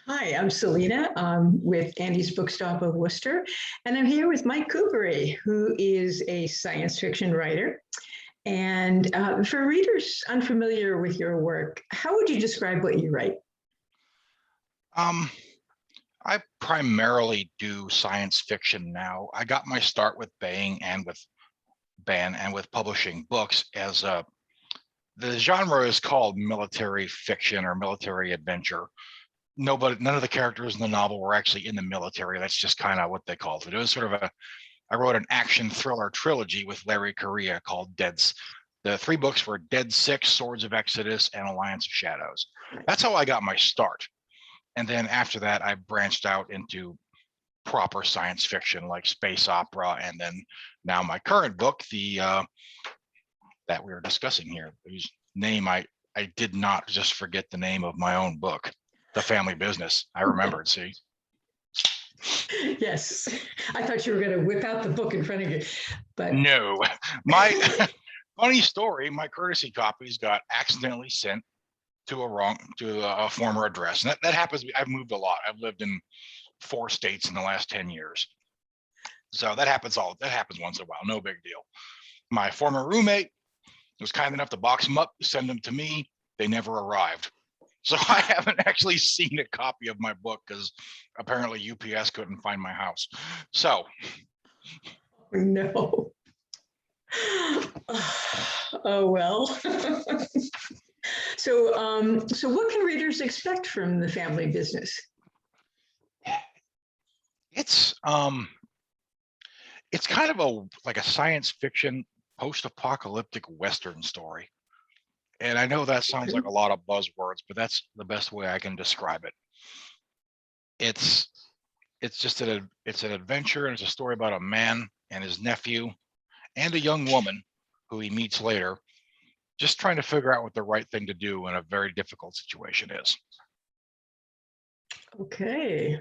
Hi, I'm Selena. With Andy's Bookstop of Worcester, and I'm here with Mike Kupari, who is a science fiction writer. And for readers unfamiliar with your work, how would you describe what you write? Um, I primarily do science fiction now. I got my start with Ban and with publishing books as the genre is called military fiction or military adventure. None of the characters in the novel were actually in the military. That's just kind of what they called it. It was sort of I wrote an action thriller trilogy with Larry Correia called Dead's. The three books were Dead Six, Swords of Exodus, and Alliance of Shadows. That's how I got my start. And then after that, I branched out into proper science fiction like space opera, and then now my current book, the that we were discussing here, whose name I did not just forget the name of my own book, The Family Business. I remembered. See. Yes, I thought you were going to whip out the book in front of you, but No, my funny story. My courtesy copies got accidentally sent to a former address, and that happens. I've moved a lot. I've lived in 4 states in the last 10 years. So that happens once in a while, no big deal. My former roommate was kind enough to box them up, send them to me. They never arrived. So I haven't actually seen a copy of my book because apparently UPS couldn't find my house. So no. Oh well. So what can readers expect from the family business? it's kind of like a science fiction post-apocalyptic Western story. And I know that sounds like a lot of buzzwords, but that's the best way I can describe it. It's just it's an adventure, and it's a story about a man and his nephew and a young woman who he meets later, just trying to figure out what the right thing to do in a very difficult situation is. Okay.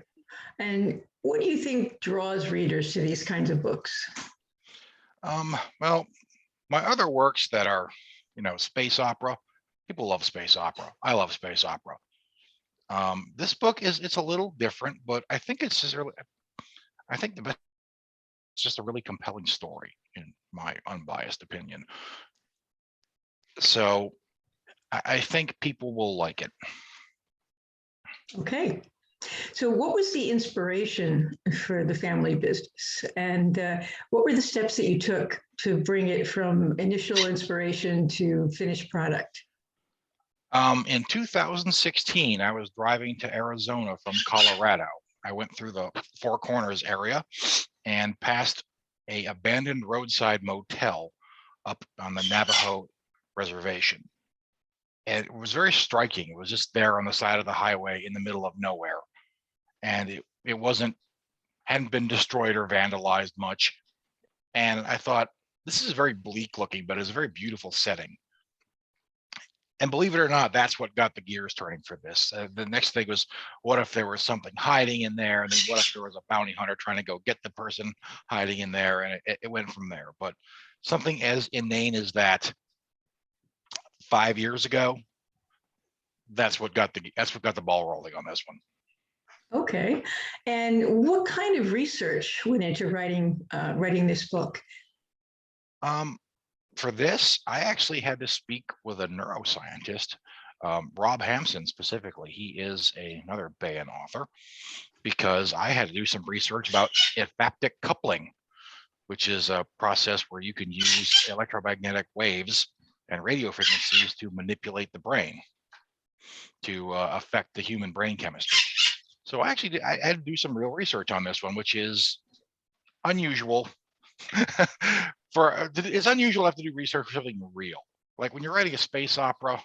And what do you think draws readers to these kinds of books? Well, my other works that are, space opera, people love space opera. I love space opera. This book it's a little different, but I think it's just really, I think the best, it's just a really compelling story in my unbiased opinion. So I think people will like it. Okay. So what was the inspiration for the family business? And what were the steps that you took to bring it from initial inspiration to finished product? In 2016, I was driving to Arizona from Colorado. I went through the Four Corners area and passed a abandoned roadside motel up on the Navajo reservation. And it was very striking. It was just there on the side of the highway in the middle of nowhere. And it hadn't been destroyed or vandalized much. And I thought, this is very bleak looking, but it's a very beautiful setting. And believe it or not, that's what got the gears turning for this. The next thing was, what if there was something hiding in there? And then what if there was a bounty hunter trying to go get the person hiding in there? And it went from there. But something as inane as that 5 years ago, that's what got the ball rolling on this one. Okay. And what kind of research went into writing this book? For this, I actually had to speak with a neuroscientist, Rob Hampson specifically. He is another Bayan author, because I had to do some research about ephaptic coupling, which is a process where you can use electromagnetic waves and radio frequencies to manipulate the brain to affect the human brain chemistry. So I had to do some real research on this one, which is unusual. It's unusual to have to do research for something real. Like when you're writing a space opera,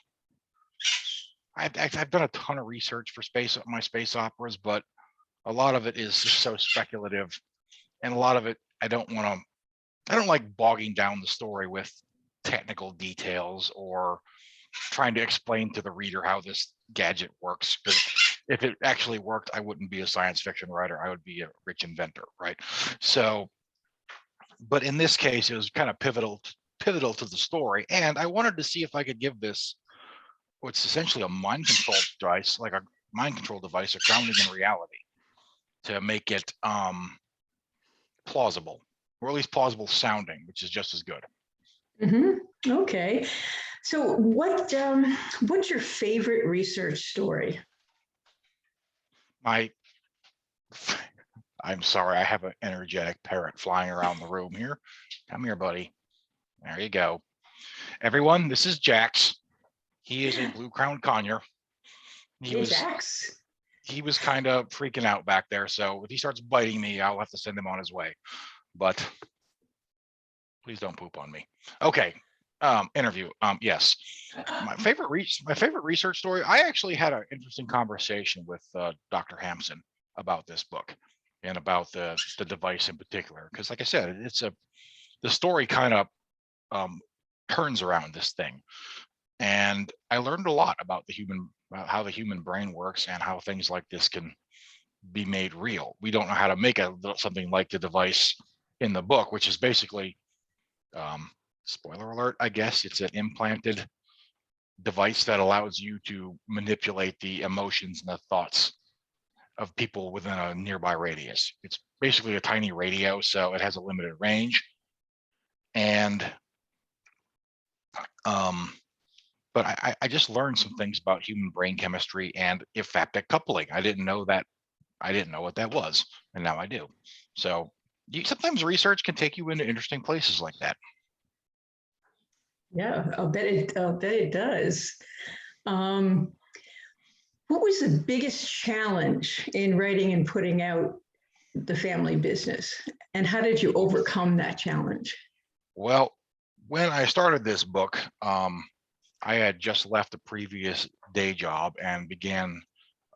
I've done a ton of research for my space operas, but a lot of it is just so speculative, and a lot of it I don't like bogging down the story with technical details or trying to explain to the reader how this gadget works, because if it actually worked, I wouldn't be a science fiction writer. I would be a rich inventor, right? So, but in this case, it was kind of pivotal to the story, and I wanted to see if I could give this what's essentially a mind control device, like mind control device are grounded in reality to make it plausible, or at least plausible sounding, which is just as good. Okay. So what's your favorite research story? I'm sorry, I have an energetic parrot flying around the room here. Come here, buddy. There you go. Everyone, this is Jax. He is a blue-crowned conure. He was kind of freaking out back there, so if he starts biting me, I'll have to send him on his way. But please don't poop on me. Okay. Interview. Yes. My favorite research story. I actually had an interesting conversation with Dr. Hampson about this book and about the device in particular, because like I said, the story kind of turns around this thing, and I learned a lot about how the human brain works and how things like this can be made real. We don't know how to make something like the device in the book, which is basically spoiler alert, I guess it's an implanted device that allows you to manipulate the emotions and the thoughts of people within a nearby radius. It's basically a tiny radio, so it has a limited range. And but I just learned some things about human brain chemistry and ephaptic coupling. I didn't know what that was, and now I do. So sometimes research can take you into interesting places like that. Yeah, I'll bet it does. What was the biggest challenge in writing and putting out the family business, and how did you overcome that challenge? Well, when I started this book, I had just left a previous day job and began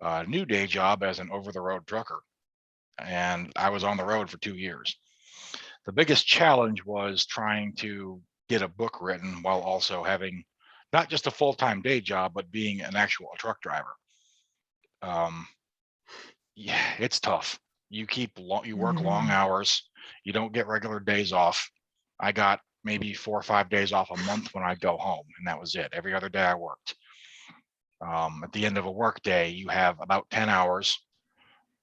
a new day job as an over-the-road trucker, and I was on the road for 2 years. The biggest challenge was trying to get a book written while also having not just a full-time day job, but being an actual truck driver. Yeah, it's tough. You work long hours. You don't get regular days off. I got maybe 4 or 5 days off a month when I go home, and that was it. Every other day I worked. At the end of a work day, you have about 10 hours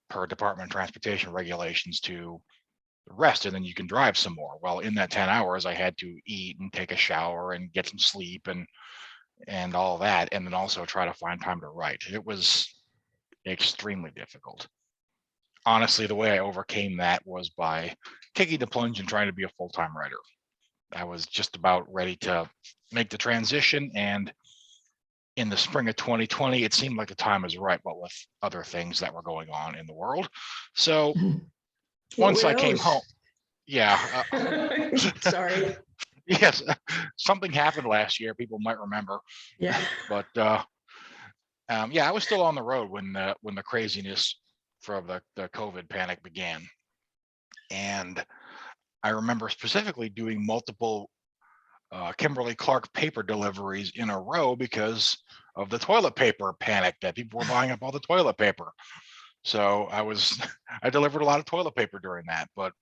per Department of Transportation regulations to rest, and then you can drive some more. Well, in that 10 hours, I had to eat and take a shower and get some sleep and all that, and then also try to find time to write. It was extremely difficult. Honestly, the way I overcame that was by taking the plunge and trying to be a full-time writer. I was just about ready to make the transition, and in the spring of 2020, it seemed like the time was right, but with other things that were going on in the world. So once I came home, yeah. Sorry. Yes, something happened last year. People might remember. Yeah. But yeah, I was still on the road when the craziness from the COVID panic began, and I remember specifically doing multiple Kimberly Clark paper deliveries in a row because of the toilet paper panic that people were buying up all the toilet paper. So I delivered a lot of toilet paper during that. But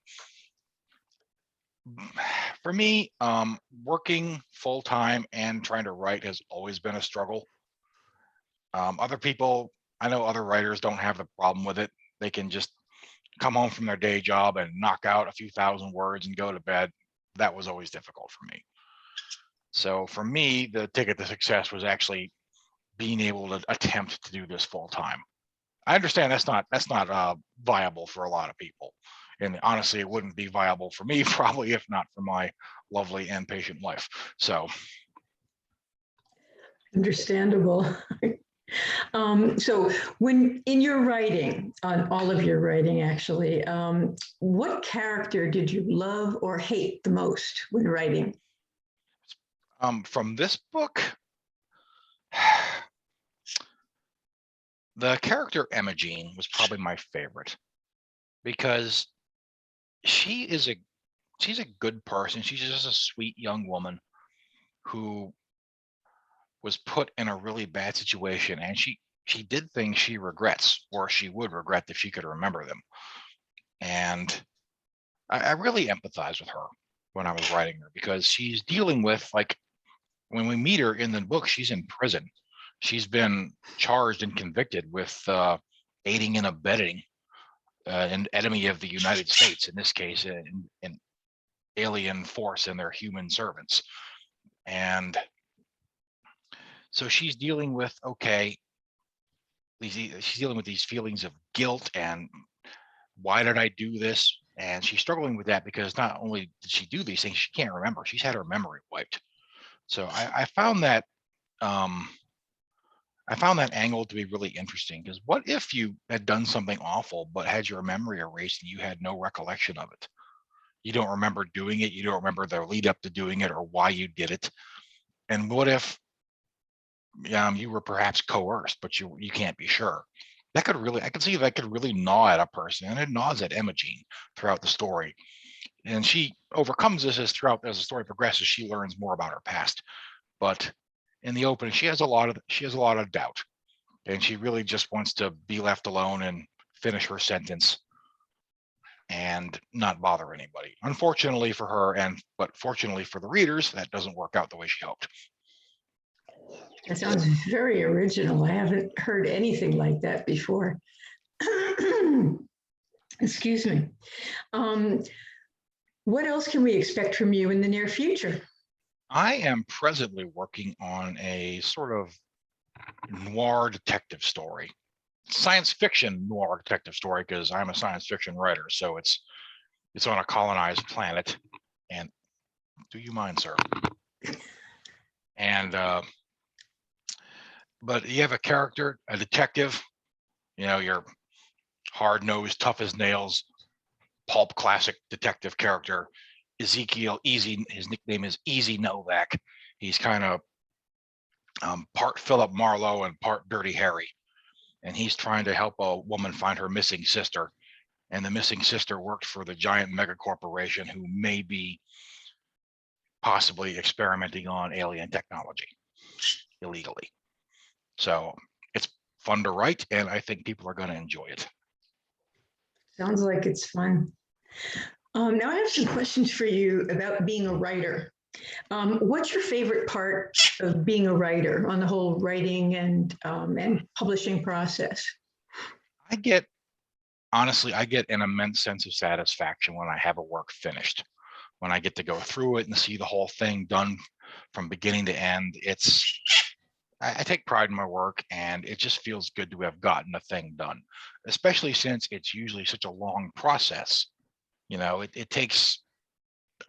for me, working full time and trying to write has always been a struggle. Other people, I know other writers don't have the problem with it. They can just come home from their day job and knock out a few thousand words and go to bed. That was always difficult for me. So for me, the ticket to success was actually being able to attempt to do this full time. I understand that's not viable for a lot of people, and honestly, it wouldn't be viable for me probably if not for my lovely and patient wife. So understandable. So when in your writing, on all of your writing actually, what character did you love or hate the most when writing? From this book, the character Emma Jean was probably my favorite because she's a good person. She's just a sweet young woman who was put in a really bad situation, and she did things she regrets, or she would regret if she could remember them. And I really empathize with her when I was writing her, because she's dealing with, like, when we meet her in the book, she's in prison. she's been charged and convicted with aiding and abetting an enemy of the United States, in this case, an alien force and their human servants. And so she's dealing with, okay, she's dealing with these feelings of guilt and why did I do this? And she's struggling with that because not only did she do these things, she can't remember. She's had her memory wiped. So I found that angle to be really interesting, because what if you had done something awful but had your memory erased and you had no recollection of it? You don't remember doing it. You don't remember the lead up to doing it or why you did it. And what if you were perhaps coerced, but you can't be sure? That could really, I could see that could really gnaw at a person, and it gnaws at Imogene throughout the story. And she overcomes this as the story progresses. She learns more about her past, but in the opening, she has a lot of doubt, and she really just wants to be left alone and finish her sentence and not bother anybody. Unfortunately for her, but fortunately for the readers, that doesn't work out the way she hoped. That sounds very original. I haven't heard anything like that before. Excuse me. What else can we expect from you in the near future? I am presently working on a sort of noir detective story, science fiction noir detective story, because I'm a science fiction writer. So it's on a colonized planet. And do you mind, sir? And but you have a character, a detective, your hard-nosed, tough as nails, pulp classic detective character, Ezekiel Easy. His nickname is Easy Novak. He's kind of part Philip Marlowe and part Dirty Harry, and he's trying to help a woman find her missing sister. And the missing sister worked for the giant mega corporation who may be possibly experimenting on alien technology illegally. So it's fun to write, and I think people are going to enjoy it. Sounds like it's fun. Now I have some questions for you about being a writer. What's your favorite part of being a writer on the whole writing and publishing process? I get an immense sense of satisfaction when I have a work finished, when I get to go through it and see the whole thing done from beginning to end. I take pride in my work, and it just feels good to have gotten the thing done, especially since it's usually such a long process. It takes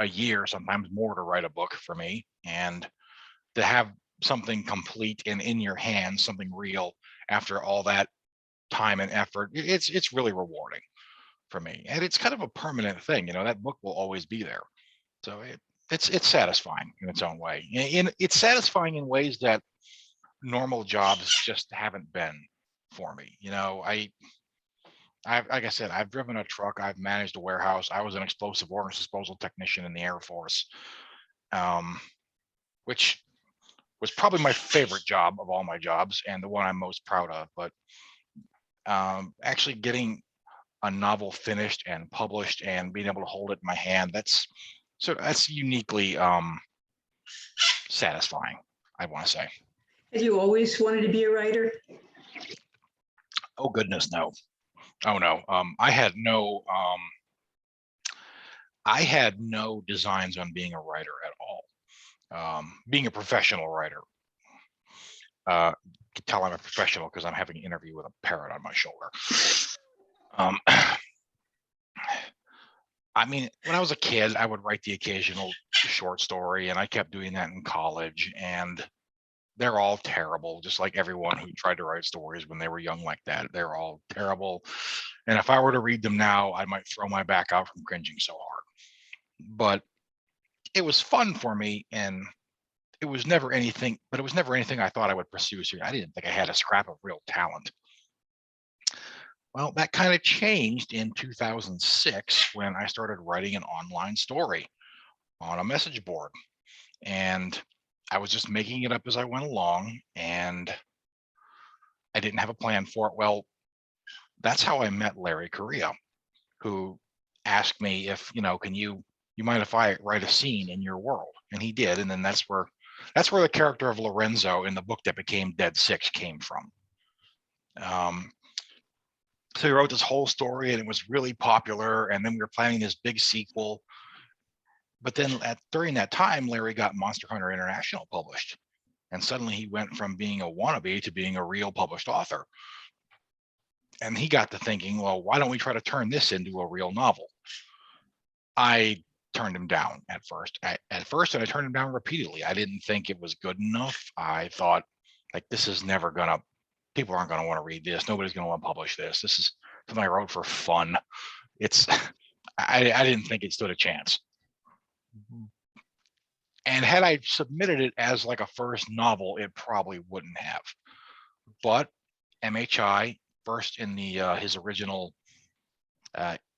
a year, sometimes more, to write a book for me, and to have something complete and in your hands, something real after all that time and effort, it's really rewarding for me. And it's kind of a permanent thing. That book will always be there. So it's satisfying in its own way. It's satisfying in ways that normal jobs just haven't been for me. Like I said, I've driven a truck, I've managed a warehouse, I was an explosive ordnance disposal technician in the Air Force, which was probably my favorite job of all my jobs and the one I'm most proud of. But actually getting a novel finished and published and being able to hold it in my hand, that's uniquely satisfying, I want to say. Have you always wanted to be a writer? Oh goodness, no. Oh no. I had no designs on being a writer at all. Being a professional writer. You can tell I'm a professional because I'm having an interview with a parrot on my shoulder. I mean, when I was a kid, I would write the occasional short story, and I kept doing that in college, and they're all terrible, just like everyone who tried to write stories when they were young like that. They're all terrible. And if I were to read them now, I might throw my back out from cringing so hard. But it was fun for me, and it was never anything I thought I would pursue. So I didn't think I had a scrap of real talent. Well, that kind of changed in 2006 when I started writing an online story on a message board. And I was just making it up as I went along, and I didn't have a plan for it. Well, that's how I met Larry Correia, who asked me if, can you mind if I write a scene in your world? And he did. And then that's where that's where the character of Lorenzo in the book that became Dead Six came from. So he wrote this whole story and it was really popular. And then we were planning this big sequel. But then during that time, Larry got Monster Hunter International published. And suddenly he went from being a wannabe to being a real published author. And he got to thinking, well, why don't we try to turn this into a real novel? I turned him down at first, and I turned him down repeatedly. I didn't think it was good enough. I thought, like, this is never gonna, people aren't gonna want to read this. Nobody's gonna want to publish this. This is something I wrote for fun. It's, I didn't think it stood a chance. And had I submitted it as like a first novel, it probably wouldn't have. But MHI, first in the his original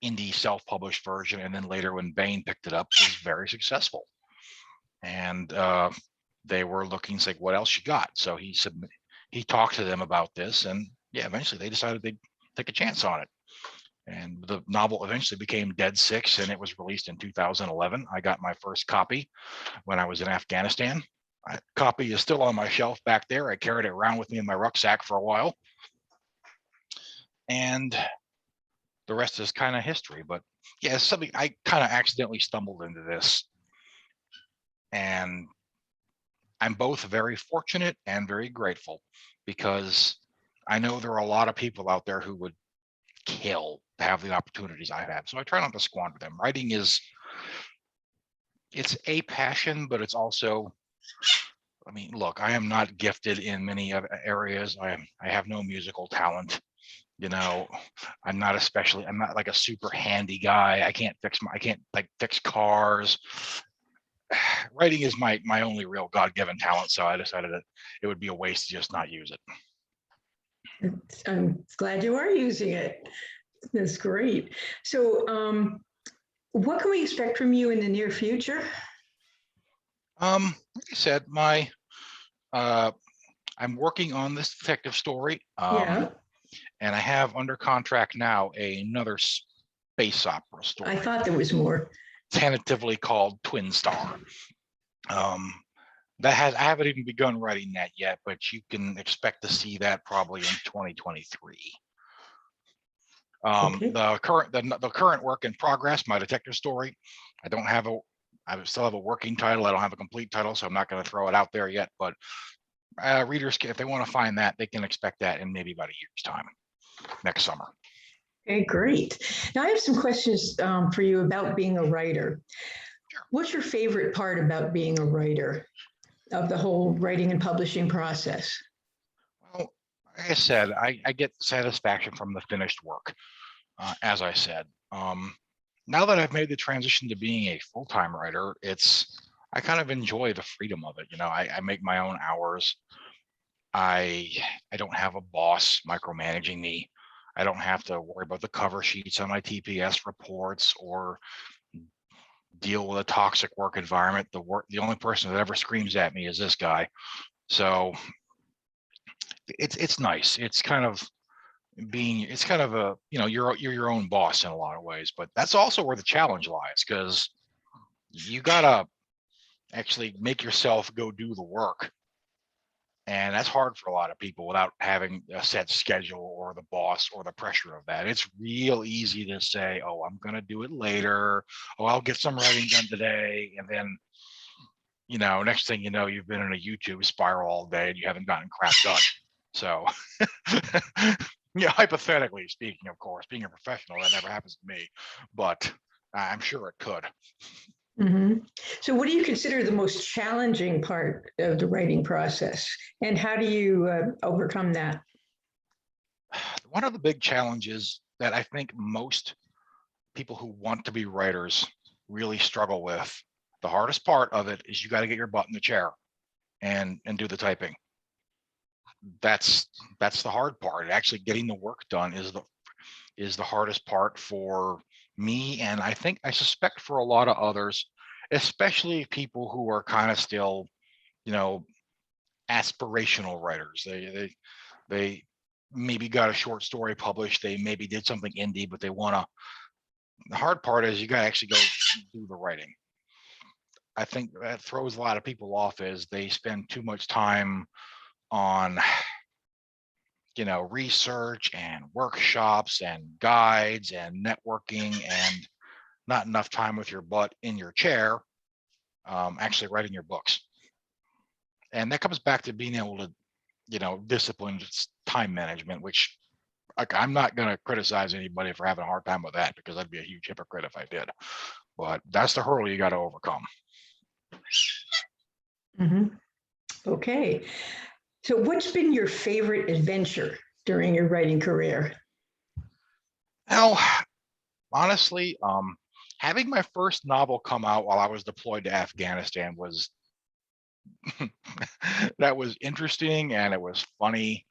indie self-published version, and then later when Baen picked it up, was very successful. And they were looking, like, what else you got? So he talked to them about this, and yeah, eventually they decided they'd take a chance on it. And the novel eventually became Dead Six, and it was released in 2011. I got my first copy when I was in Afghanistan. A copy is still on my shelf back there. I carried it around with me in my rucksack for a while. And the rest is kind of history. But yeah, it's something I kind of accidentally stumbled into this. And I'm both very fortunate and very grateful, because I know there are a lot of people out there who would kill to have the opportunities I have. So I try not to squander them. Writing is, it's a passion, but it's also, I mean, look, I am not gifted in many other areas. I have no musical talent. You know, I'm not like a super handy guy. I can't like fix cars. Writing is my only real God-given talent. So I decided that it would be a waste to just not use it. I'm glad you are using it. That's great. So what can we expect from you in the near future? Like I said, I'm working on this detective story. Yeah. And I have under contract now another space opera story. I thought there was more. Tentatively called Twin Star. I haven't even begun writing that yet, but you can expect to see that probably in 2023. Okay. The current work in progress, my detective story, I still have a working title. I don't have a complete title, so I'm not going to throw it out there yet. But readers, if they want to find that, they can expect that in maybe about a year's time, next summer. Okay, great. Now I have some questions for you about being a writer. Sure. What's your favorite part about being a writer, of the whole writing and publishing process? Well, like I said, I get satisfaction from the finished work. As I said, now that I've made the transition to being a full-time writer, I kind of enjoy the freedom of it. You know, I make my own hours. I don't have a boss micromanaging me. I don't have to worry about the cover sheets on my TPS reports or deal with a toxic work environment. The only person that ever screams at me is this guy. So it's nice. It's kind of a, you know, you're your own boss in a lot of ways, but that's also where the challenge lies, because you gotta actually make yourself go do the work. And that's hard for a lot of people without having a set schedule or the boss or the pressure of that. It's real easy to say, oh, I'm going to do it later. Oh, I'll get some writing done today. And then, you know, next thing you know, you've been in a YouTube spiral all day and you haven't gotten crap done. So, yeah, hypothetically speaking, of course, being a professional, that never happens to me, but I'm sure it could. Mm-hmm. So what do you consider the most challenging part of the writing process, and how do you overcome that? One of the big challenges that I think most people who want to be writers really struggle with, the hardest part of it is you got to get your butt in the chair and do the typing. That's the hard part. Actually getting the work done is the hardest part for me, and I suspect for a lot of others, especially people who are kind of still, you know, aspirational writers. They maybe got a short story published, they maybe did something indie, but they want to. The hard part is you got to actually go do the writing. I think that throws a lot of people off is they spend too much time on, research and workshops and guides and networking, and not enough time with your butt in your chair, actually writing your books. And that comes back to being able to, discipline time management, which, like, I'm not going to criticize anybody for having a hard time with that, because I'd be a huge hypocrite if I did. But that's the hurdle you got to overcome. Okay. So what's been your favorite adventure during your writing career? Well, honestly, having my first novel come out while I was deployed to Afghanistan was that was interesting, and it was funny.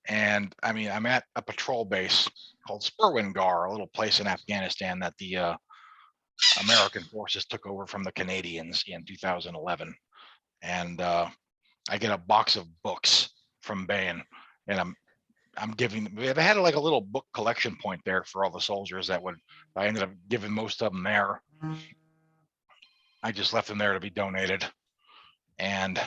And I mean, I'm at a patrol base called Spurwingar, a little place in Afghanistan that the American forces took over from the Canadians in 2011. And I get a box of books from Bain, and I'm giving. They had like a little book collection point there for all the soldiers I ended up giving most of them there. I just left them there to be donated, and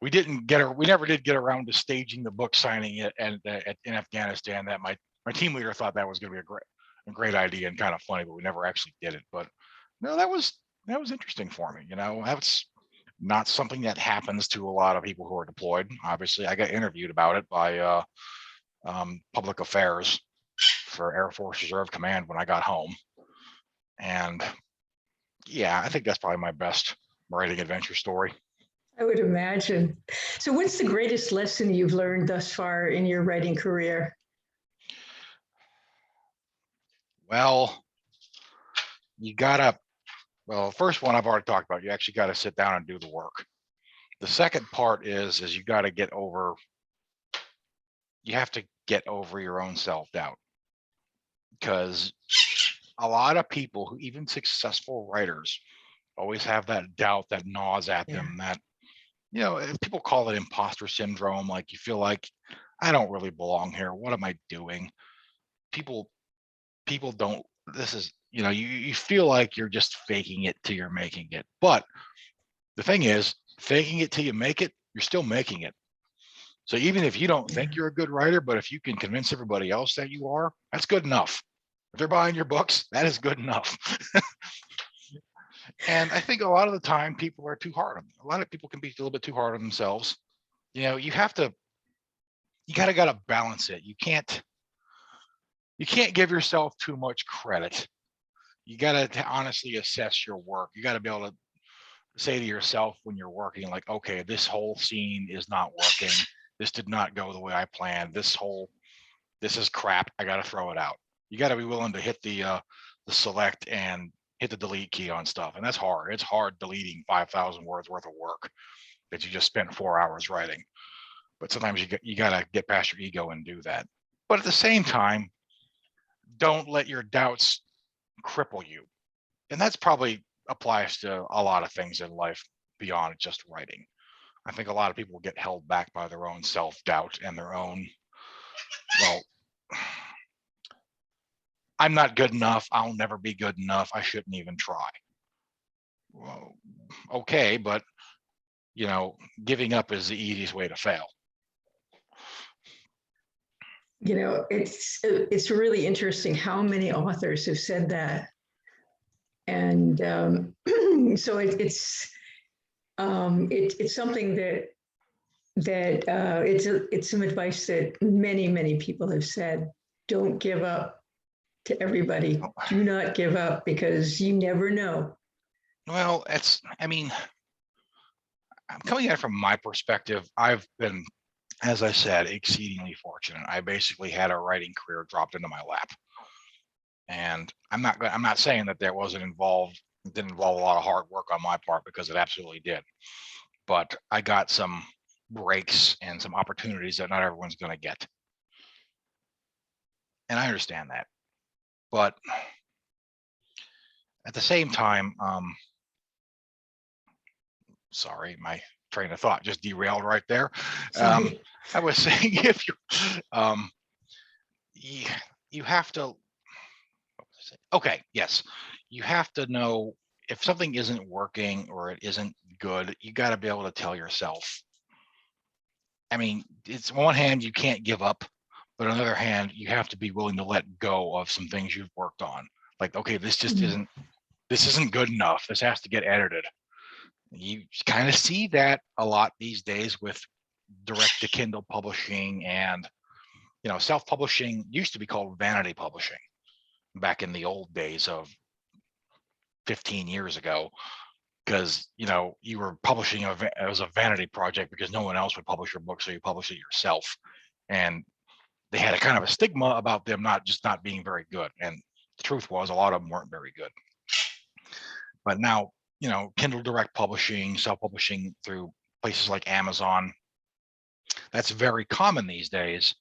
we never did get around to staging the book signing it in Afghanistan. That my team leader thought that was going to be a great idea and kind of funny, but we never actually did it. But no, that was interesting for me. That's not something that happens to a lot of people who are deployed. Obviously, I got interviewed about it by public affairs for Air Force Reserve Command when I got home. And yeah, I think that's probably my best writing adventure story. I would imagine. So what's the greatest lesson you've learned thus far in your writing career? Well, the first one I've already talked about. You actually got to sit down and do the work. The second part is you have to get over your own self-doubt, because a lot of people who, even successful writers, always have that doubt that gnaws at them, that, people call it imposter syndrome. Like, you feel like, I don't really belong here. What am I doing? People don't, this is, you feel like you're just faking it till you're making it. But the thing is, faking it till you make it, you're still making it. So even if you don't think you're a good writer, but if you can convince everybody else that you are, that's good enough. If they're buying your books, that is good enough. And I think a lot of the time people are too hard on them. A lot of people can be a little bit too hard on themselves. You gotta balance it. You can't give yourself too much credit. You gotta honestly assess your work. You gotta be able to say to yourself when you're working, like, okay, this whole scene is not working. This did not go the way I planned. This is crap. I gotta throw it out. You gotta be willing to hit the select and hit the delete key on stuff. And that's hard. It's hard deleting 5,000 words worth of work that you just spent 4 hours writing. But sometimes you gotta get past your ego and do that. But at the same time, don't let your doubts cripple you. And that's probably applies to a lot of things in life beyond just writing. I think a lot of people get held back by their own self-doubt and their own, well, I'm not good enough. I'll never be good enough. I shouldn't even try. Well, okay, but giving up is the easiest way to fail. It's really interesting how many authors have said that. And so it's something that it's some advice that many people have said. Don't give up. To everybody, do not give up, because you never know. Well, I'm coming at it from my perspective. I've been, as I said, exceedingly fortunate. I basically had a writing career dropped into my lap. And I'm not saying that didn't involve a lot of hard work on my part, because it absolutely did. But I got some breaks and some opportunities that not everyone's going to get. And I understand that. But at the same time, sorry, my train of thought just derailed right there. I was saying, if you have to, okay, yes, you have to know if something isn't working or it isn't good, you got to be able to tell yourself. I mean, it's on one hand, you can't give up, but on the other hand, you have to be willing to let go of some things you've worked on. Like, okay, this just isn't good enough. This has to get edited. You kind of see that a lot these days with direct to Kindle publishing, and self-publishing used to be called Vanity Publishing back in the old days of 15 years ago, because you were publishing as a vanity project because no one else would publish your book, so you publish it yourself. And they had a kind of a stigma about them not being very good, and the truth was a lot of them weren't very good. But now, Kindle direct publishing, self-publishing through places like Amazon, that's very common these days.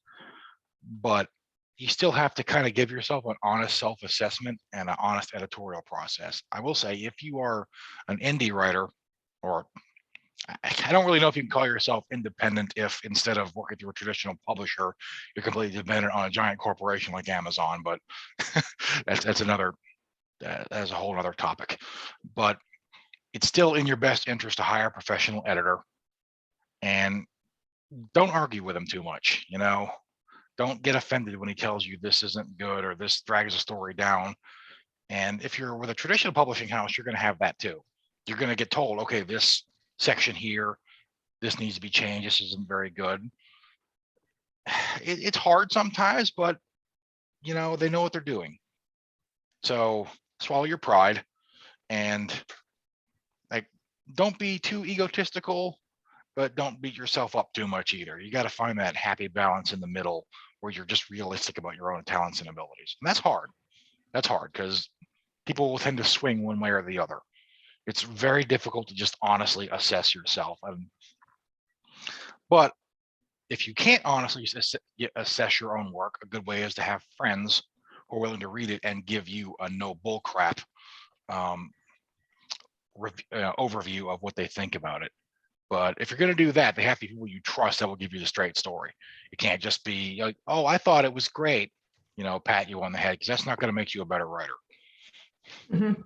But you still have to kind of give yourself an honest self-assessment and an honest editorial process. I will say, if you are an indie writer, or I don't really know if you can call yourself independent if instead of working through a traditional publisher, you're completely dependent on a giant corporation like Amazon, but that's a whole other topic. But it's still in your best interest to hire a professional editor, and don't argue with him too much. Don't get offended when he tells you this isn't good or this drags a story down. And if you're with a traditional publishing house, you're going to have that too. You're going to get told, okay, this section here, this needs to be changed. This isn't very good. It's hard sometimes, but they know what they're doing. So swallow your pride, and don't be too egotistical, but don't beat yourself up too much either. You got to find that happy balance in the middle where you're just realistic about your own talents and abilities. And that's hard. That's hard because people will tend to swing one way or the other. It's very difficult to just honestly assess yourself. But if you can't honestly assess your own work, a good way is to have friends who are willing to read it and give you a no bull crap overview of what they think about it. But if you're going to do that, they have to be people you trust that will give you the straight story. It can't just be like, oh, I thought it was great, pat you on the head, because that's not going to make you a better writer.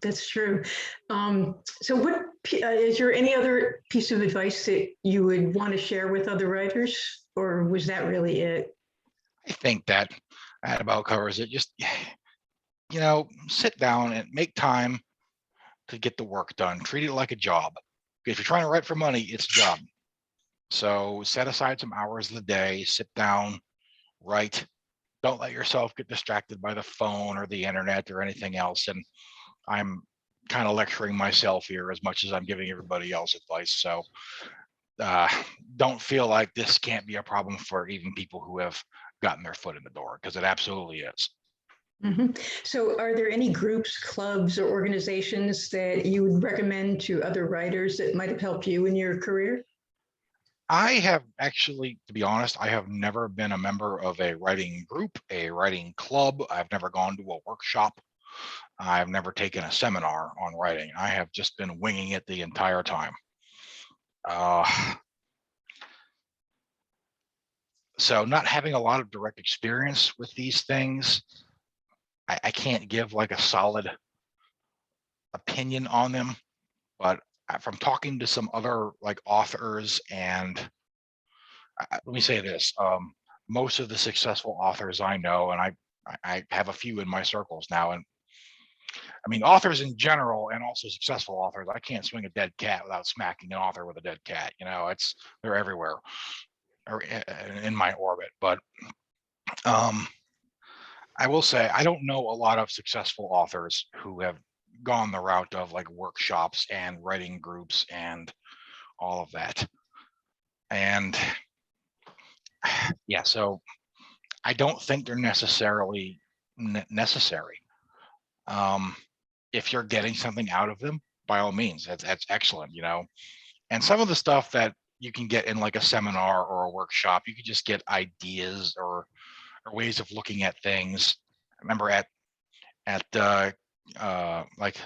That's true. So what is there any other piece of advice that you would want to share with other writers, or was that really it? I think that about covers it. Just, sit down and make time to get the work done. Treat it like a job. If you're trying to write for money, it's a job. So set aside some hours of the day, sit down, write. Don't let yourself get distracted by the phone or the internet or anything else. And I'm kind of lecturing myself here as much as I'm giving everybody else advice. So don't feel like this can't be a problem for even people who have gotten their foot in the door, because it absolutely is. So are there any groups, clubs, or organizations that you would recommend to other writers that might have helped you in your career? I have actually, to be honest, I have never been a member of a writing group, a writing club. I've never gone to a workshop. I've never taken a seminar on writing. I have just been winging it the entire time. So not having a lot of direct experience with these things, I can't give like a solid opinion on them. But from talking to some other like authors, and let me say this, most of the successful authors I know, and I have a few in my circles now, and I mean, authors in general and also successful authors, I can't swing a dead cat without smacking an author with a dead cat. They're everywhere or in my orbit. But I will say, I don't know a lot of successful authors who have gone the route of like workshops and writing groups and all of that. And yeah, so I don't think they're necessarily necessary. If you're getting something out of them, by all means, that's excellent, And some of the stuff that you can get in like a seminar or a workshop, you can just get ideas or ways of looking at things. I remember at like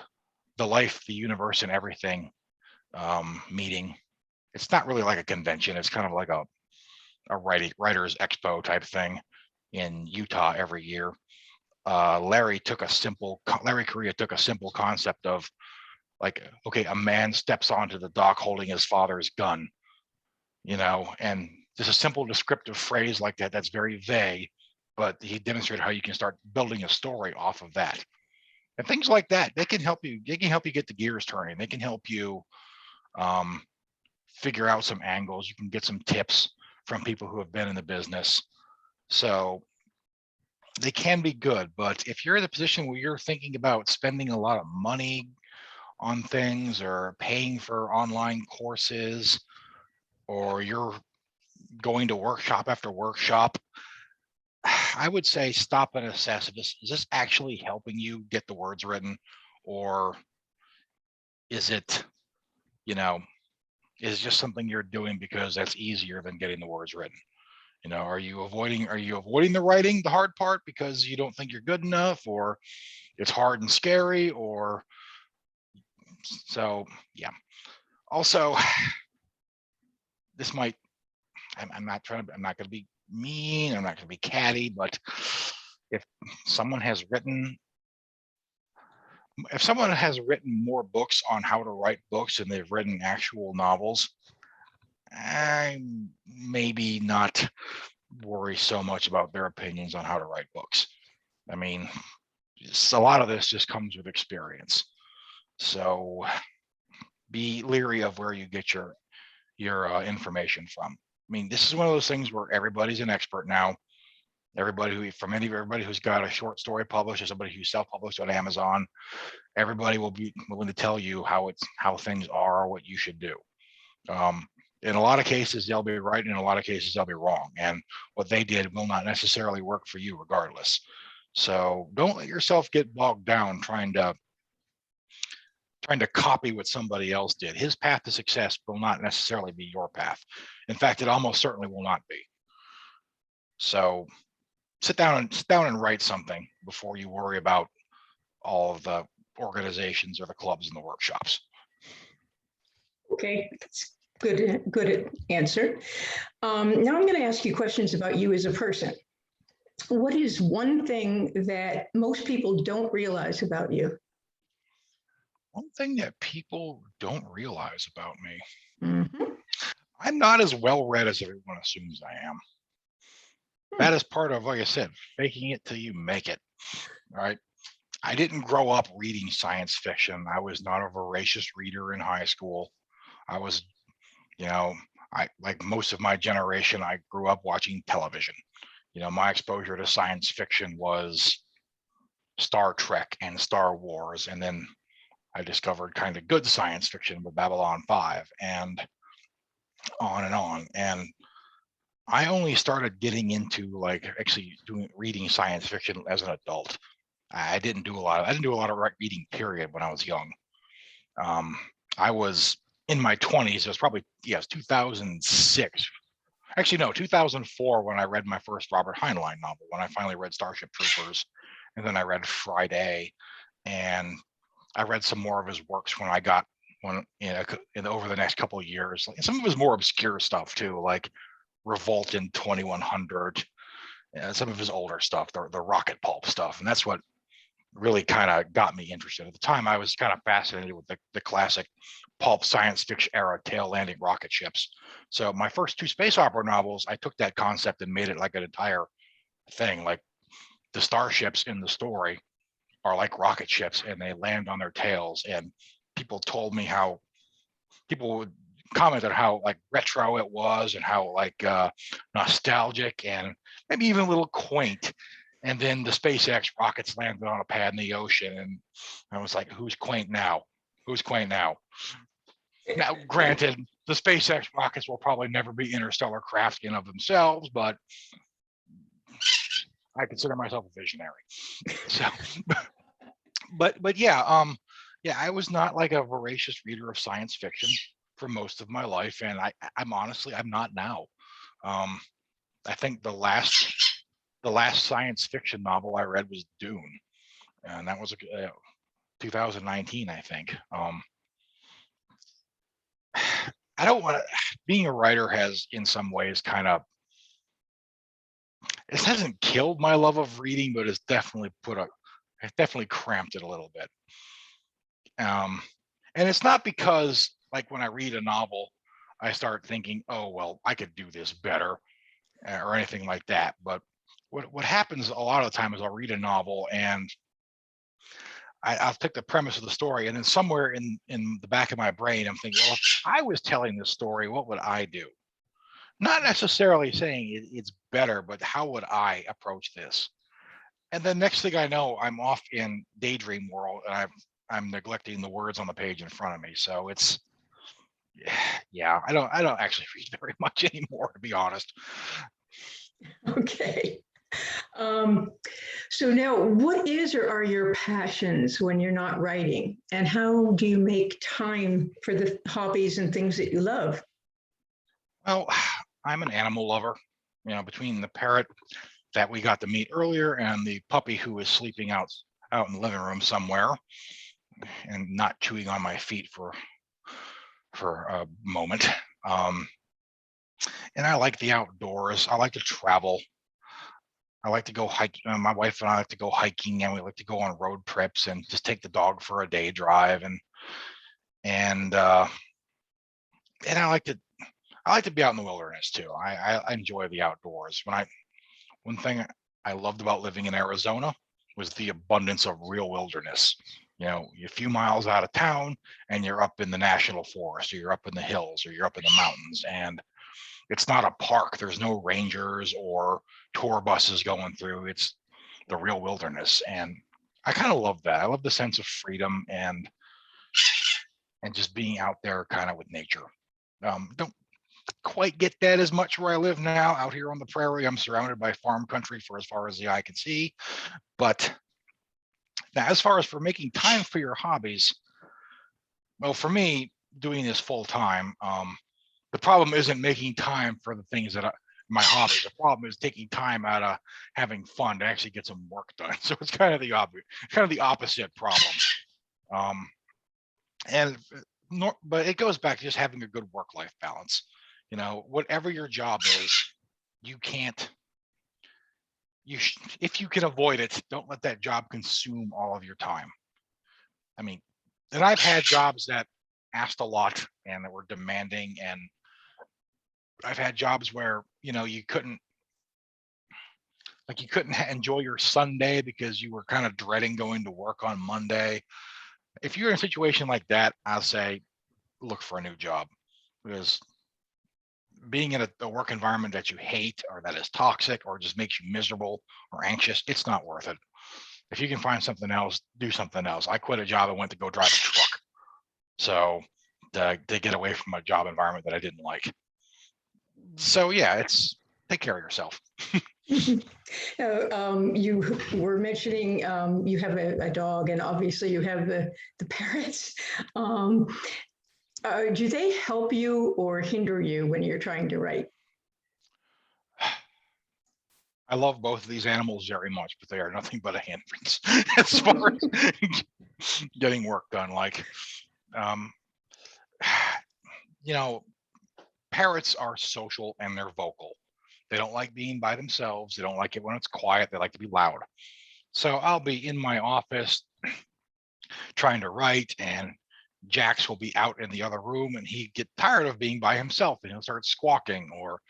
the Life, the Universe, and Everything meeting. It's not really like a convention. It's kind of like a writers expo type thing in Utah every year. Larry Correia took a simple concept of like, okay, a man steps onto the dock holding his father's gun, and just a simple descriptive phrase like that, that's very vague, but he demonstrated how you can start building a story off of that. And things like that, they can help you get the gears turning. They can help you figure out some angles. You can get some tips from people who have been in the business. So they can be good, but if you're in a position where you're thinking about spending a lot of money on things or paying for online courses, or you're going to workshop after workshop, I would say stop and assess, is this actually helping you get the words written, or is it, is just something you're doing because that's easier than getting the words written? Are you avoiding the writing, the hard part, because you don't think you're good enough, or it's hard and scary, or so, yeah. Also, this might, I'm not going to be mean, I'm not going to be catty, but if someone has written more books on how to write books than they've written actual novels, I maybe not worry so much about their opinions on how to write books. I mean, a lot of this just comes with experience. So be leery of where you get your information from. I mean, this is one of those things where everybody's an expert now. Everybody who's got a short story published, or somebody who's self-published on Amazon, everybody will be willing to tell you how things are, or what you should do. In a lot of cases, they'll be right. In a lot of cases, they'll be wrong. And what they did will not necessarily work for you regardless. So don't let yourself get bogged down trying to copy what somebody else did. His path to success will not necessarily be your path. In fact, it almost certainly will not be. So sit down and write something before you worry about all of the organizations or the clubs and the workshops. Okay, that's good answer. Now I'm going to ask you questions about you as a person. What is one thing that most people don't realize about you? One thing that people don't realize about me, Mm-hmm. I'm not as well read as everyone assumes I am. That is part of, like I said, faking it till you make it. All right. I didn't grow up reading science fiction. I was not a voracious reader in high school. I was, I, like most of my generation, I grew up watching television. My exposure to science fiction was Star Trek and Star Wars. And then I discovered kind of good science fiction with Babylon 5 and on and on. And I only started getting into actually reading science fiction as an adult. I didn't do a lot of reading period when I was young. I was in my 20s. It was probably, yes, 2006. Actually, no, 2004 when I read my first Robert Heinlein novel, when I finally read Starship Troopers. And then I read Friday, and I read some more of his works when over the next couple of years. Some of his more obscure stuff too, like Revolt in 2100, some of his older stuff, the rocket pulp stuff. And that's what really kind of got me interested. At the time, I was kind of fascinated with the classic pulp science fiction era tail landing rocket ships. So my first two space opera novels, I took that concept and made it like an entire thing. Like the starships in the story are like rocket ships, and they land on their tails. And people told me how people would comment on how like retro it was, and how like nostalgic and maybe even a little quaint. And then the SpaceX rockets landed on a pad in the ocean, and I was like, who's quaint now? Who's quaint now? Now, granted, the SpaceX rockets will probably never be interstellar craft in of themselves, but I consider myself a visionary. So, but yeah, I was not like a voracious reader of science fiction for most of my life, and I'm not now. I think the last science fiction novel I read was Dune, and that was 2019, I think. I don't want to. Being a writer has, in some ways, it hasn't killed my love of reading, but it's definitely cramped it a little bit. And it's not because, like, when I read a novel, I start thinking, oh, well, I could do this better or anything like that. But what happens a lot of the time is I'll read a novel and I'll take the premise of the story, and then somewhere in the back of my brain, I'm thinking, well, if I was telling this story, what would I do? Not necessarily saying it's better, but how would I approach this? And then next thing I know, I'm off in daydream world, and I'm neglecting the words on the page in front of me. So it's, yeah, I don't actually read very much anymore, to be honest. Okay. So now, what is or are your passions when you're not writing? And how do you make time for the hobbies and things that you love? Well, I'm an animal lover. Between the parrot that we got to meet earlier and the puppy who is sleeping out in the living room somewhere and not chewing on my feet for a moment. And I like the outdoors. I like to travel. I like to go hiking. My wife and I like to go hiking, and we like to go on road trips and just take the dog for a day drive. And I like to be out in the wilderness too. I enjoy the outdoors. One thing I loved about living in Arizona was the abundance of real wilderness. A few miles out of town and you're up in the national forest, or you're up in the hills, or you're up in the mountains, and it's not a park. There's no rangers or tour buses going through. It's the real wilderness. And I kind of love that. I love the sense of freedom and just being out there kind of with nature. Don't quite get that as much where I live now. Out here on the prairie, I'm surrounded by farm country for as far as the eye can see. But now, as far as for making time for your hobbies, well, for me, doing this full time, the problem isn't making time for the things my hobbies. The problem is taking time out of having fun to actually get some work done. So it's kind of the opposite problem. But it goes back to just having a good work-life balance. Whatever your job is, if you can avoid it, don't let that job consume all of your time. I mean, and I've had jobs that asked a lot and that were demanding, and I've had jobs where you couldn't enjoy your Sunday because you were kind of dreading going to work on Monday. If you're in a situation like that, I'll say look for a new job, because being in a work environment that you hate or that is toxic or just makes you miserable or anxious, it's not worth it. If you can find something else, do something else. I quit a job and went to go drive a truck, so to get away from a job environment that I didn't like. So yeah, it's take care of yourself. You were mentioning you have a dog, and obviously you have the parrots. Do they help you or hinder you when you're trying to write? I love both of these animals very much, but they are nothing but a hindrance as far as getting work done. Like, parrots are social and they're vocal. They don't like being by themselves. They don't like it when it's quiet. They like to be loud. So I'll be in my office trying to write, and Jax will be out in the other room, and he'd get tired of being by himself and he'll start squawking, or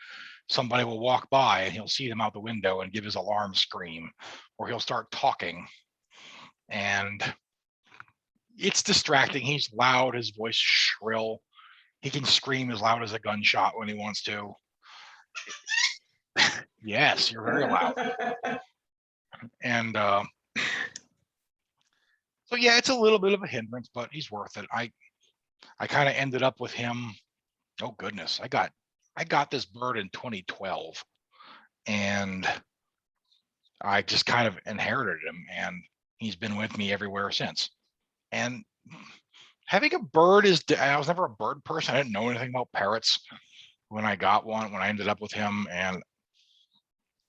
somebody will walk by and he'll see them out the window and give his alarm scream, or he'll start talking, and it's distracting. He's loud, his voice shrill. He can scream as loud as a gunshot when he wants to. Yes, you're very loud. And so yeah, it's a little bit of a hindrance, but he's worth it. I kind of ended up with him. Oh goodness, I got this bird in 2012, and I just kind of inherited him, and he's been with me everywhere since. And having a bird I was never a bird person. I didn't know anything about parrots when I got one, when I ended up with him. And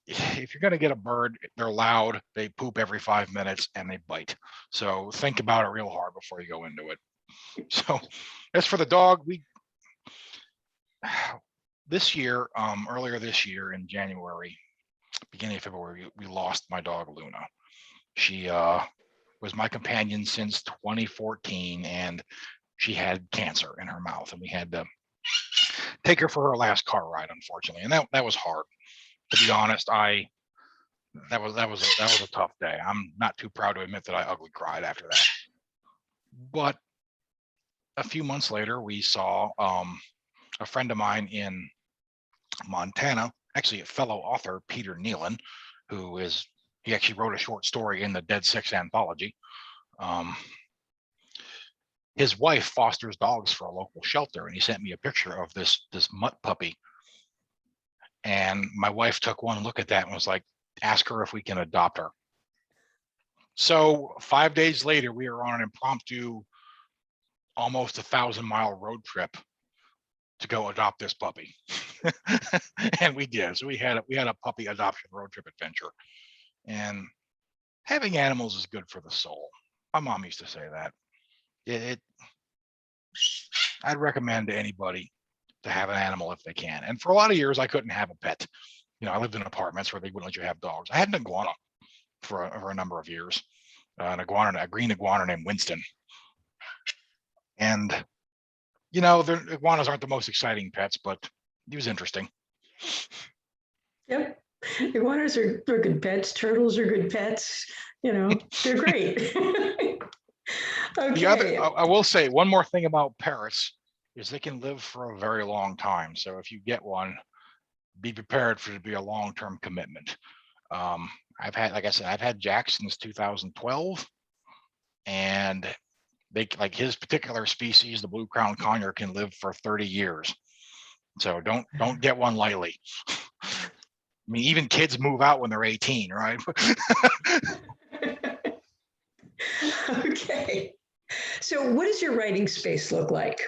if you're going to get a bird, they're loud, they poop every 5 minutes, and they bite. So think about it real hard before you go into it. So as for the dog, earlier this year in January, beginning of February, we lost my dog Luna. She was my companion since 2014, and she had cancer in her mouth, and we had to take her for her last car ride, unfortunately, and that was hard. To be honest, that was a tough day. I'm not too proud to admit that I ugly cried after that. But a few months later, we saw a friend of mine in Montana, actually a fellow author, Peter Nealon, he actually wrote a short story in the Dead Six anthology. His wife fosters dogs for a local shelter, and he sent me a picture of this mutt puppy. And my wife took one look at that and was like, ask her if we can adopt her. So 5 days later, we were on an impromptu, almost 1,000-mile road trip to go adopt this puppy. And we did. So we had a puppy adoption road trip adventure. And having animals is good for the soul. My mom used to say that. I'd recommend to anybody to have an animal if they can. And for a lot of years, I couldn't have a pet. I lived in apartments where they wouldn't let you have dogs. I had an iguana for a number of years, a green iguana named Winston. And the iguanas aren't the most exciting pets, but he was interesting. Yep. Iguanas are good pets. Turtles are good pets. They're great. Okay. I will say one more thing about parrots is they can live for a very long time. So if you get one, be prepared for it to be a long-term commitment. I've had Jack since 2012, and like his particular species, the blue crown conure, can live for 30 years. So don't get one lightly. I mean, even kids move out when they're 18, right? Okay. So what does your writing space look like?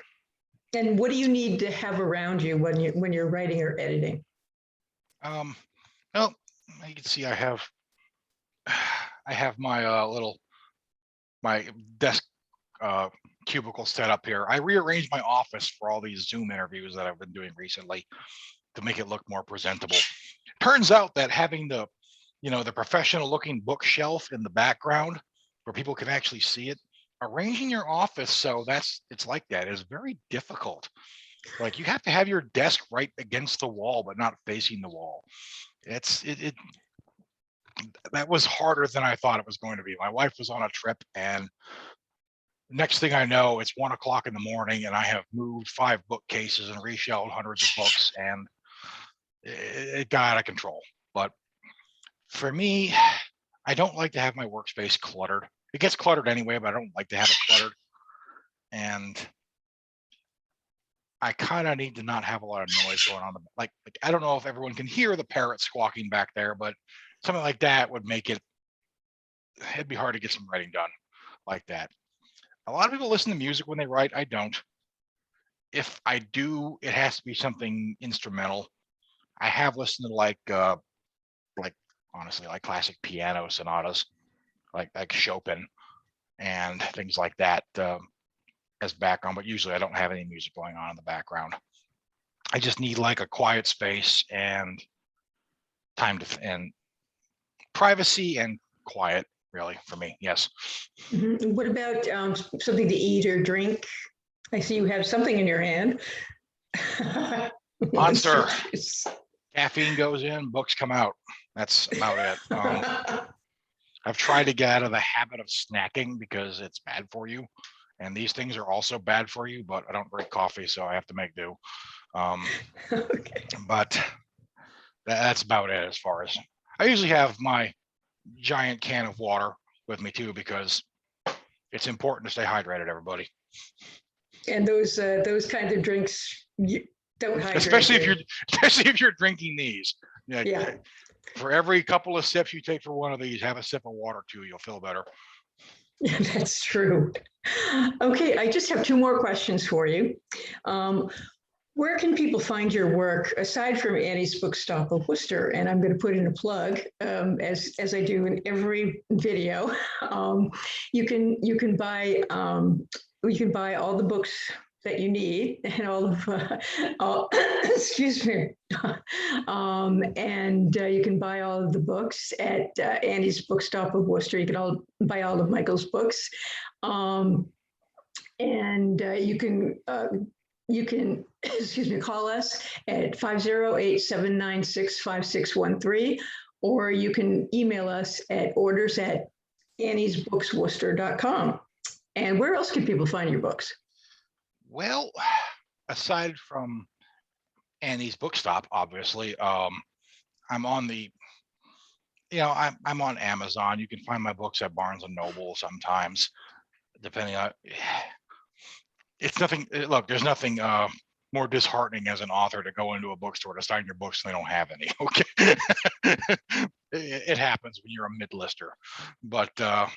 And what do you need to have around you when you're writing or editing? Well, you can see I have my my desk cubicle set up here. I rearranged my office for all these Zoom interviews that I've been doing recently to make it look more presentable. Turns out that having the professional looking bookshelf in the background where people can actually see it, arranging your office so it's like that is very difficult. Like, you have to have your desk right against the wall, but not facing the wall. That was harder than I thought it was going to be. My wife was on a trip, and next thing I know, it's 1 o'clock in the morning, and I have moved 5 bookcases and reshelved hundreds of books, and it got out of control. But for me, I don't like to have my workspace cluttered. It gets cluttered anyway, but I don't like to have it cluttered. And I kind of need to not have a lot of noise going on. Like I don't know if everyone can hear the parrot squawking back there, but something like that would make it'd be hard to get some writing done like that. A lot of people listen to music when they write. I don't. If I do, it has to be something instrumental. I have listened to like honestly, like classic piano sonatas, like Chopin and things like that as background, but usually I don't have any music going on in the background. I just need like a quiet space and time and privacy and quiet, really, for me. Yes. Mm-hmm. What about something to eat or drink? I see you have something in your hand. Monster. Caffeine goes in, books come out. That's about it. I've tried to get out of the habit of snacking because it's bad for you. And these things are also bad for you, but I don't drink coffee, so I have to make do. Okay. But that's about it as far as. I usually have my giant can of water with me too, because it's important to stay hydrated, everybody. And those kinds of drinks don't hydrate. Especially if you're drinking these. Yeah. For every couple of sips you take for one of these, have a sip of water too. You'll feel better. Yeah, that's true. Okay, I just have 2 more questions for you. Where can people find your work aside from Annie's Bookstop of Worcester? And I'm going to put in a plug, as I do in every video. You can buy all the books that you need, and excuse me, and you can buy all of the books at Annie's Bookstop of Worcester. You can buy all of Michael's books. And you can excuse me, call us at 508-796-5613, or you can email us at orders@anniesbooksworcester.com. And where else can people find your books? Well, aside from Annie's Bookstop, obviously, I'm on the, I'm on Amazon. You can find my books at Barnes and Noble sometimes, depending on. It's nothing. Look, there's nothing more disheartening as an author to go into a bookstore to sign your books and they don't have any. Okay, it happens when you're a mid-lister, but I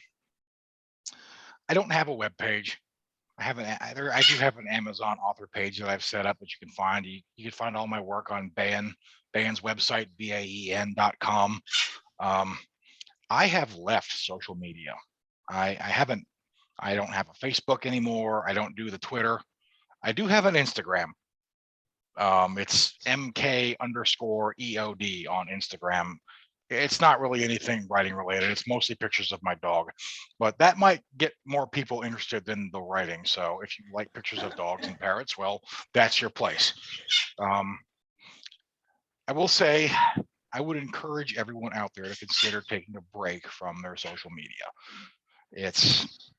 don't have a web page. I do have an Amazon author page that I've set up that you can find. You can find all my work on Baen's website, baen.com. I have left social media. I don't have a Facebook anymore. I don't do the Twitter. I do have an Instagram. It's MK_EOD on Instagram. It's not really anything writing related. It's mostly pictures of my dog, but that might get more people interested than the writing. So if you like pictures of dogs and parrots, well, that's your place. I will say, I would encourage everyone out there to consider taking a break from their social media.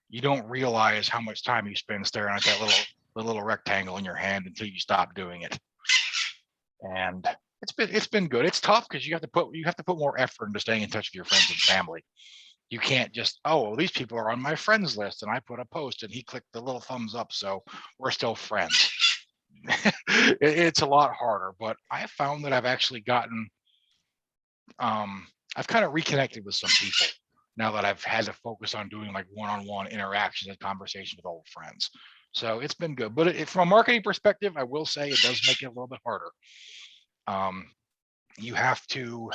You don't realize how much time you spend staring at that little rectangle in your hand until you stop doing it. And it's been good. It's tough because you have to put more effort into staying in touch with your friends and family. You can't just, well, these people are on my friends list and I put a post and he clicked the little thumbs up, so we're still friends. It's a lot harder, but I have found that I've actually gotten I've kind of reconnected with some people now that I've had to focus on doing like one-on-one interactions and conversations with old friends. So it's been good, but from a marketing perspective, I will say it does make it a little bit harder. You have to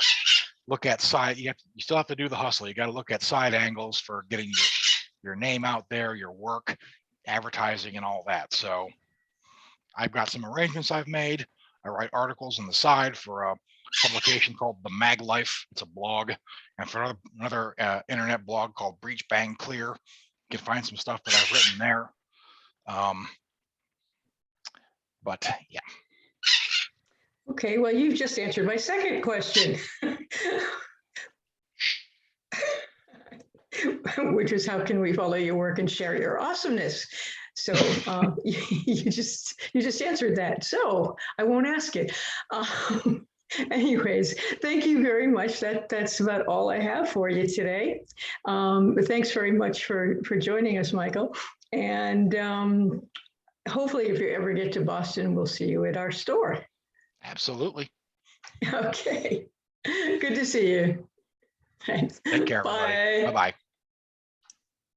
look at you still have to do the hustle. You got to look at side angles for getting your name out there, your work, advertising, and all that. So I've got some arrangements I've made. I write articles on the side for a publication called The Mag Life. It's a blog, and for another internet blog called Breach Bang Clear. You can find some stuff that I've written there. But yeah. Okay, well, you've just answered my second question, which is how can we follow your work and share your awesomeness? So you just answered that. So I won't ask it. Anyways, thank you very much. That's about all I have for you today. Thanks very much for joining us, Michael. And hopefully, if you ever get to Boston, we'll see you at our store. Absolutely. Okay. Good to see you. Thanks. Take care, everybody. Bye-bye.